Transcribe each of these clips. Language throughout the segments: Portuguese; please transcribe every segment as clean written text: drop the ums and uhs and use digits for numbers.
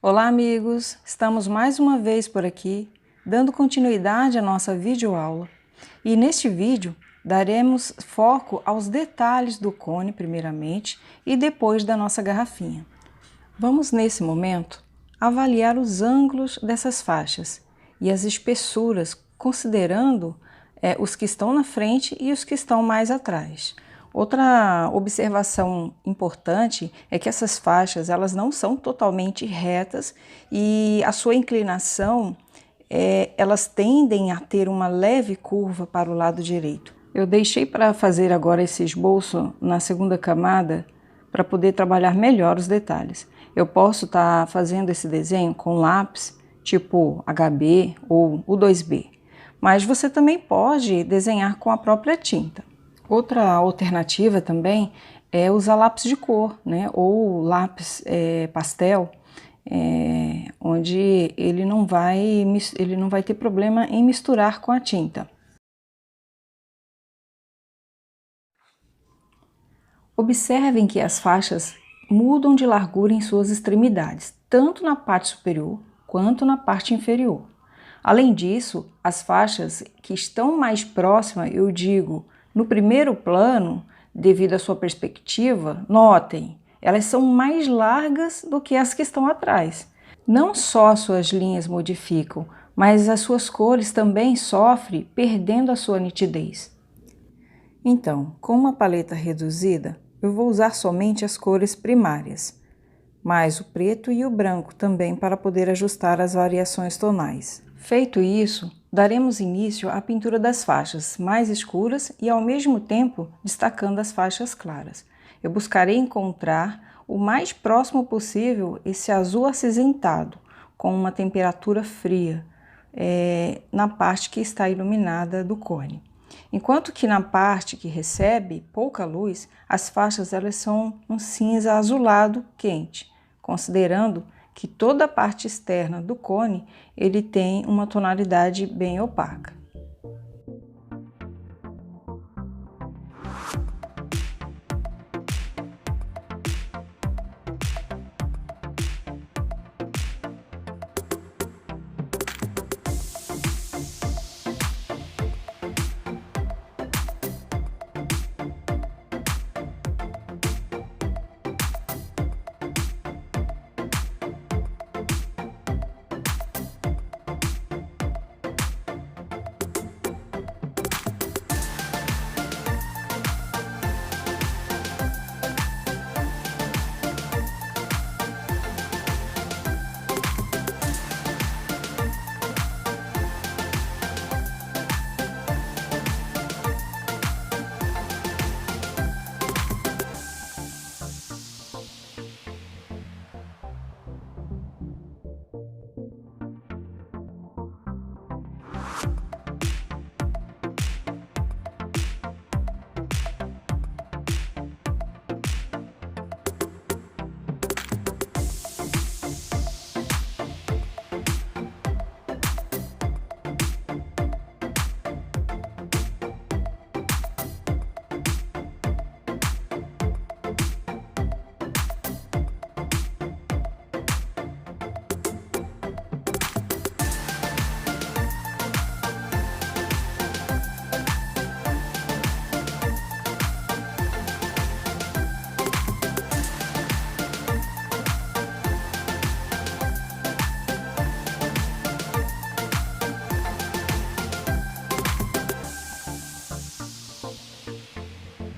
Olá amigos, estamos mais uma vez por aqui, dando continuidade à nossa videoaula. E neste vídeo daremos foco aos detalhes do cone primeiramente e depois da nossa garrafinha. Vamos nesse momento avaliar os ângulos dessas faixas e as espessuras, considerando os que estão na frente e os que estão mais atrás. Outra observação importante é que essas faixas elas não são totalmente retas e a sua inclinação elas tendem a ter uma leve curva para o lado direito. Eu deixei para fazer agora esse esboço na segunda camada para poder trabalhar melhor os detalhes. Eu posso estar fazendo esse desenho com lápis tipo HB ou o 2B, mas você também pode desenhar com a própria tinta. Outra alternativa também é usar lápis de cor, né? Ou lápis pastel, onde ele não vai ter problema em misturar com a tinta. Observem que as faixas mudam de largura em suas extremidades, tanto na parte superior quanto na parte inferior. Além disso, as faixas que estão mais próximas, eu digo, no primeiro plano, devido à sua perspectiva, notem, elas são mais largas do que as que estão atrás. Não só as suas linhas modificam, mas as suas cores também sofrem, perdendo a sua nitidez. Então, com uma paleta reduzida, eu vou usar somente as cores primárias, mais o preto e o branco também para poder ajustar as variações tonais. Feito isso, daremos início à pintura das faixas mais escuras e ao mesmo tempo destacando as faixas claras. Eu buscarei encontrar o mais próximo possível esse azul acinzentado, com uma temperatura fria, na parte que está iluminada do cone. Enquanto que na parte que recebe pouca luz, as faixas elas são um cinza azulado quente, considerando que toda a parte externa do cone ele tem uma tonalidade bem opaca.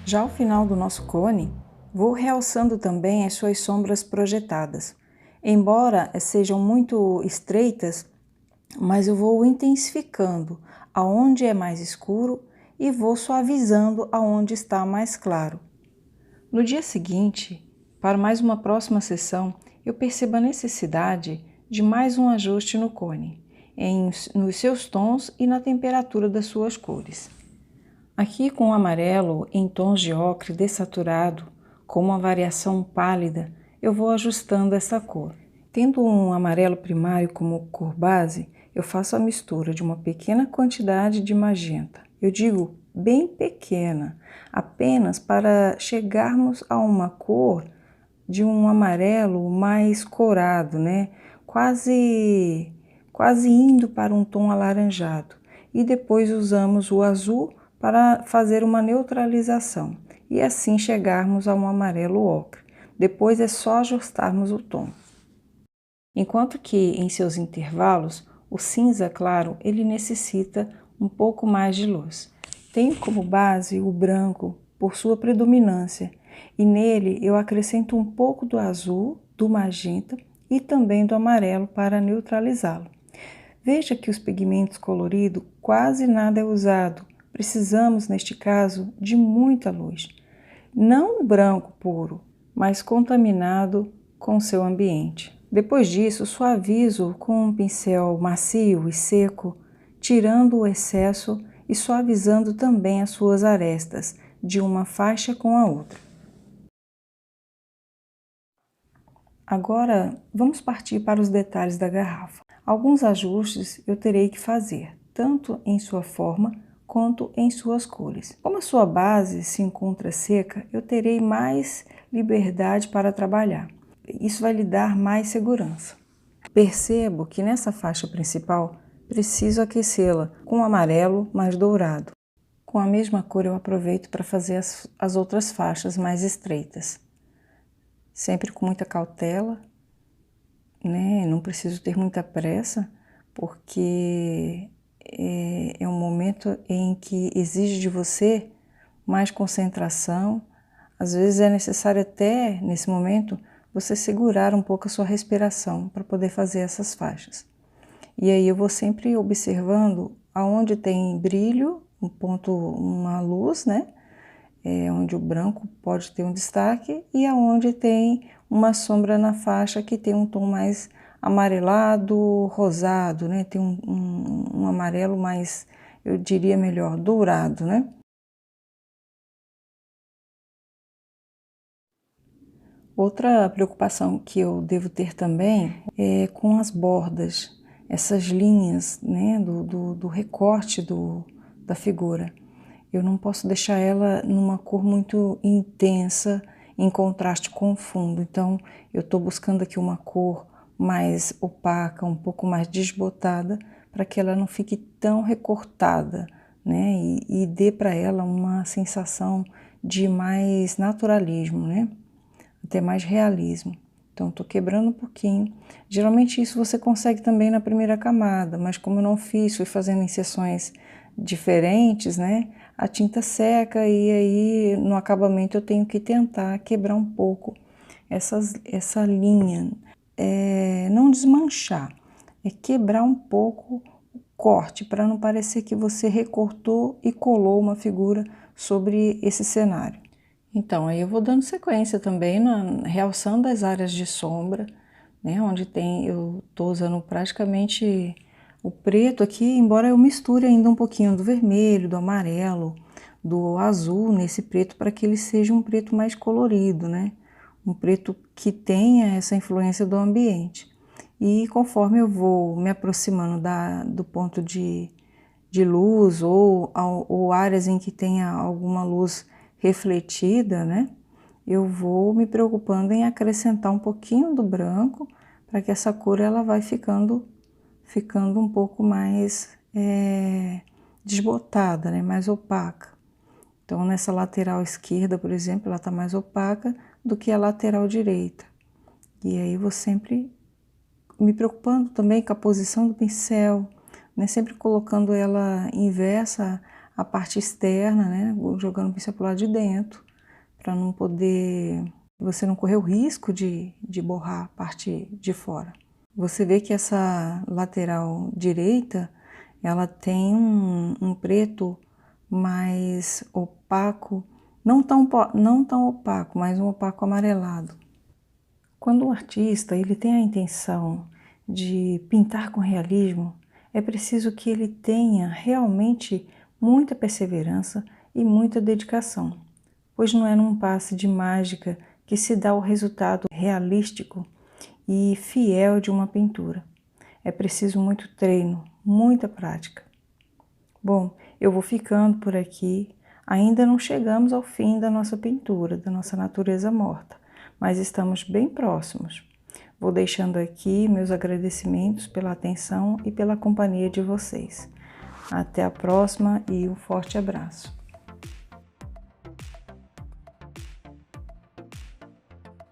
Já ao final do nosso cone, vou realçando também as suas sombras projetadas. Embora sejam muito estreitas, mas eu vou intensificando aonde é mais escuro e vou suavizando aonde está mais claro. No dia seguinte, para mais uma próxima sessão, eu percebo a necessidade de mais um ajuste no cone, nos seus tons e na temperatura das suas cores. Aqui com o amarelo em tons de ocre dessaturado, com uma variação pálida, eu vou ajustando essa cor. Tendo um amarelo primário como cor base, eu faço a mistura de uma pequena quantidade de magenta. Eu digo bem pequena, apenas para chegarmos a uma cor de um amarelo mais corado, né? quase indo para um tom alaranjado. E depois usamos o azul para fazer uma neutralização e assim chegarmos a um amarelo ocre. Depois é só ajustarmos o tom. Enquanto que em seus intervalos, o cinza claro ele necessita um pouco mais de luz. Tenho como base o branco por sua predominância e nele eu acrescento um pouco do azul, do magenta e também do amarelo para neutralizá-lo. Veja que os pigmentos coloridos quase nada é usado. Precisamos, neste caso, de muita luz. Não o branco puro, mas contaminado com seu ambiente. Depois disso, suavizo com um pincel macio e seco, tirando o excesso e suavizando também as suas arestas, de uma faixa com a outra. Agora, vamos partir para os detalhes da garrafa. Alguns ajustes eu terei que fazer, tanto em sua forma quanto em suas cores. Como a sua base se encontra seca, eu terei mais liberdade para trabalhar. Isso vai lhe dar mais segurança. Percebo que nessa faixa principal, preciso aquecê-la com amarelo mais dourado. Com a mesma cor eu aproveito para fazer as outras faixas mais estreitas. Sempre com muita cautela, né? Não preciso ter muita pressa, porque é um momento em que exige de você mais concentração. Às vezes é necessário até, nesse momento, você segurar um pouco a sua respiração para poder fazer essas faixas. E aí eu vou sempre observando aonde tem brilho, um ponto, uma luz, né? Onde o branco pode ter um destaque e aonde tem uma sombra na faixa que tem um tom mais amarelado, rosado, né? Tem um amarelo mais, eu diria melhor, dourado, né? Outra preocupação que eu devo ter também é com as bordas, essas linhas, né, do recorte da figura. Eu não posso deixar ela numa cor muito intensa, em contraste com o fundo. Então, eu estou buscando aqui uma cor mais opaca, um pouco mais desbotada, para que ela não fique tão recortada, né, e dê para ela uma sensação de mais naturalismo, né? Até mais realismo. Então, estou quebrando um pouquinho. Geralmente isso você consegue também na primeira camada, mas como eu não fiz, fui fazendo em sessões diferentes, né? A tinta seca e aí no acabamento eu tenho que tentar quebrar um pouco essa linha. Não desmanchar, é quebrar um pouco o corte, para não parecer que você recortou e colou uma figura sobre esse cenário. Então, aí eu vou dando sequência também, realçando as áreas de sombra, né, onde eu estou usando praticamente o preto aqui, embora eu misture ainda um pouquinho do vermelho, do amarelo, do azul nesse preto, para que ele seja um preto mais colorido, né, um preto que tenha essa influência do ambiente. E conforme eu vou me aproximando do ponto de luz ou áreas em que tenha alguma luz refletida, né? Eu vou me preocupando em acrescentar um pouquinho do branco para que essa cor ela vai ficando um pouco mais desbotada, né? Mais opaca. Então nessa lateral esquerda, por exemplo, ela está mais opaca do que a lateral direita. E aí vou sempre me preocupando também com a posição do pincel, né? Sempre colocando ela inversa a parte externa, né? Jogando o pincel para o lado de dentro, para não poder, você não correr o risco de borrar a parte de fora. Você vê que essa lateral direita, ela tem um preto mais opaco, não tão opaco, mas um opaco amarelado. Quando o artista ele tem a intenção de pintar com realismo, é preciso que ele tenha realmente muita perseverança e muita dedicação, pois não é num passe de mágica que se dá o resultado realístico e fiel de uma pintura. É preciso muito treino, muita prática. Bom, eu vou ficando por aqui. Ainda não chegamos ao fim da nossa pintura, da nossa natureza morta, mas estamos bem próximos. Vou deixando aqui meus agradecimentos pela atenção e pela companhia de vocês. Até a próxima e um forte abraço.